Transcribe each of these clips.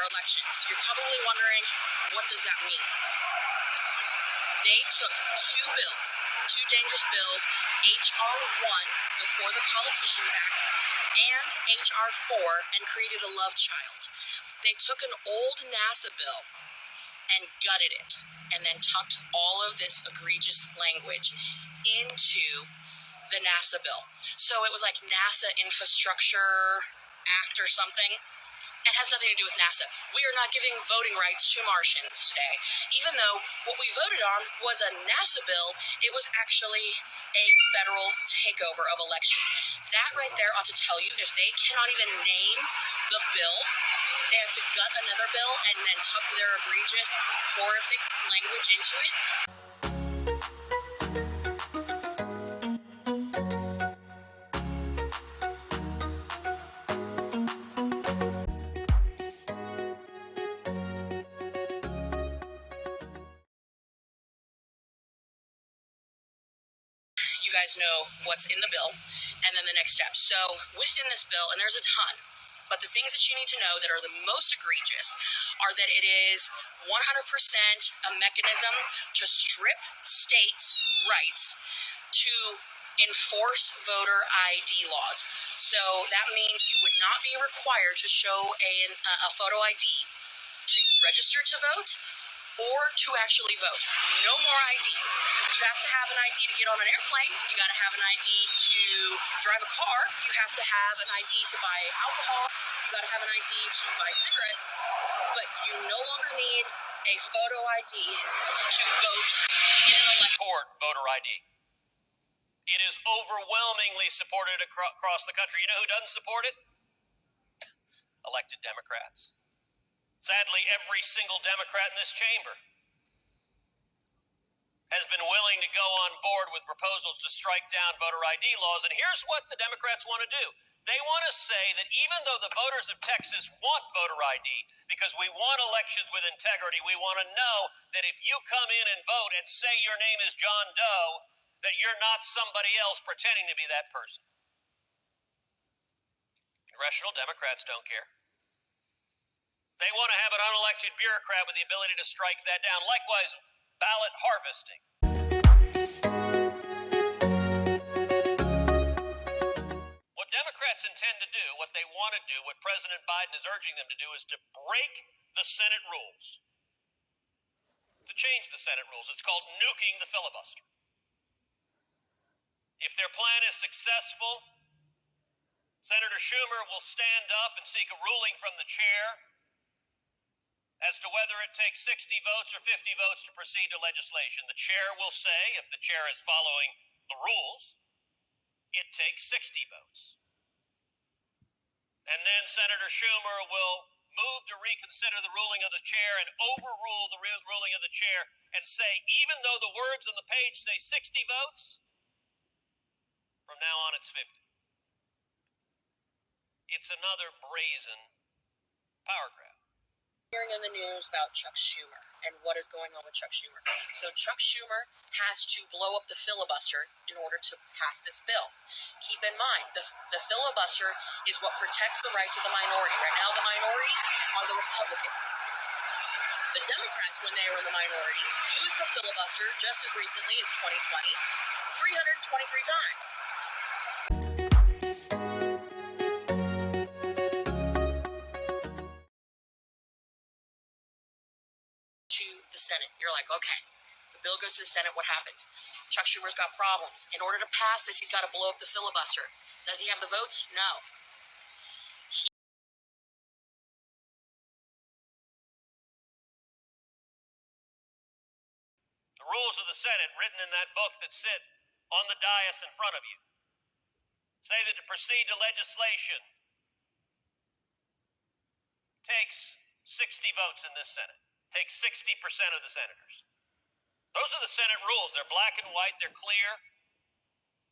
our elections. You're probably wondering, what does that mean? They took two bills, two dangerous bills, H.R. 1, Before the Politicians Act, and H.R. 4, and created a love child. They took an old NASA bill and gutted it, and then tucked all of this egregious language into the NASA bill. So it was like NASA Infrastructure Act or something. It has nothing to do with NASA. We are not giving voting rights to Martians today. Even though what we voted on was a NASA bill, it was actually a federal takeover of elections. That right there ought to tell you, if they cannot even name the bill, they have to gut another bill and then tuck their egregious, horrific language into it. You guys know what's in the bill, and then the next step. So within this bill, and there's a ton, but the things that you need to know that are the most egregious are that it is 100% a mechanism to strip states' rights to enforce voter ID laws. So that means you would not be required to show a photo ID to register to vote or to actually vote. No more ID. You have to have an ID to get on an airplane. You got to have an ID to drive a car. You have to have an ID to buy alcohol. You got to have an ID to buy cigarettes. But you no longer need a photo ID to vote in an election. Support voter ID. It is overwhelmingly supported across the country. You know who doesn't support it? Elected Democrats. Sadly, every single Democrat in this chamber has been willing to go on board with proposals to strike down voter ID laws. And here's what the Democrats want to do. They want to say that even though the voters of Texas want voter ID, because we want elections with integrity, we want to know that if you come in and vote and say your name is John Doe, that you're not somebody else pretending to be that person. Congressional Democrats don't care. They want to have an unelected bureaucrat with the ability to strike that down. Likewise, ballot harvesting. What Democrats intend to do, what they want to do, what President Biden is urging them to do, is to break the Senate rules. To change the Senate rules. It's called nuking the filibuster. If their plan is successful, Senator Schumer will stand up and seek a ruling from the chair as to whether it takes 60 votes or 50 votes to proceed to legislation. The chair will say, if the chair is following the rules, it takes 60 votes. And then Senator Schumer will move to reconsider the ruling of the chair and overrule the ruling of the chair and say, even though the words on the page say 60 votes, from now on it's 50. It's another brazen power grab. Hearing in the news about Chuck Schumer and what is going on with Chuck Schumer. So Chuck Schumer has to blow up the filibuster in order to pass this bill. Keep in mind, the filibuster is what protects the rights of the minority. Right now, the minority are the Republicans. The Democrats, when they were in the minority, used the filibuster just as recently as 2020, 323 times. The Senate. You're like, okay, the bill goes to the Senate, what happens? Chuck Schumer's got problems. In order to pass this, he's got to blow up the filibuster. Does he have the votes? No. The rules of the Senate, written in that book that sit on the dais in front of you, say that to proceed to legislation takes 60 votes in this Senate. Takes 60% of the senators. Those are the Senate rules. They're black and white. They're clear.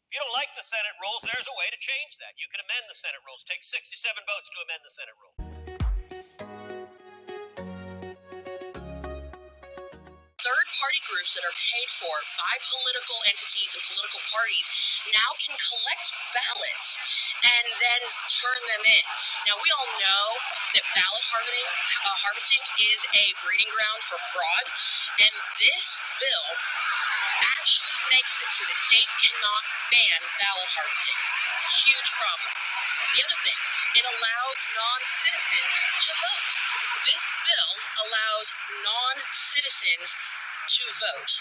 If you don't like the Senate rules, there's a way to change that. You can amend the Senate rules. It takes 67 votes to amend the Senate rules. Third-party groups that are paid for by political entities and political parties now can collect ballots and then turn them in. Now, we all know that ballot harvesting is a breeding ground for fraud, and this bill actually makes it so that states cannot ban ballot harvesting. Huge problem. The other thing, it allows non-citizens to vote. This bill allows non-citizens to vote.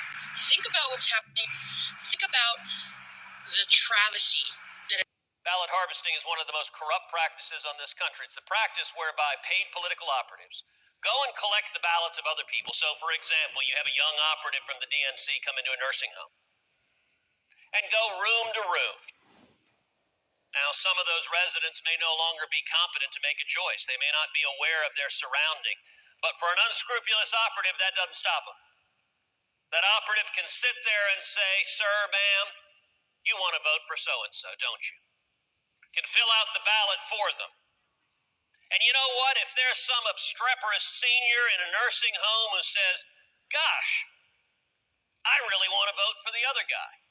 Think about what's happening. Think about the travesty that Ballot harvesting is one of the most corrupt practices on this country. It's the practice whereby paid political operatives go and collect the ballots of other people. So, for example, you have a young operative from the DNC come into a nursing home and go room to room. Now, some of those residents may no longer be competent to make a choice. They may not be aware of their surrounding. But for an unscrupulous operative, that doesn't stop them. That operative can sit there and say, "Sir, ma'am, you want to vote for so-and-so, don't you?" Can fill out the ballot for them. And you know what? If there's some obstreperous senior in a nursing home who says, "Gosh, I really want to vote for the other guy,"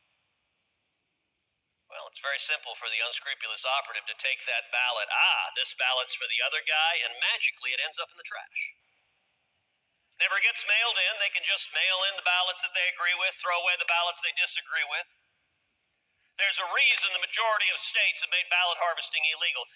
well, it's very simple for the unscrupulous operative to take that ballot. This ballot's for the other guy, and magically it ends up in the trash. Never gets mailed in. They can just mail in the ballots that they agree with, throw away the ballots they disagree with. There's a reason the majority of states have made ballot harvesting illegal.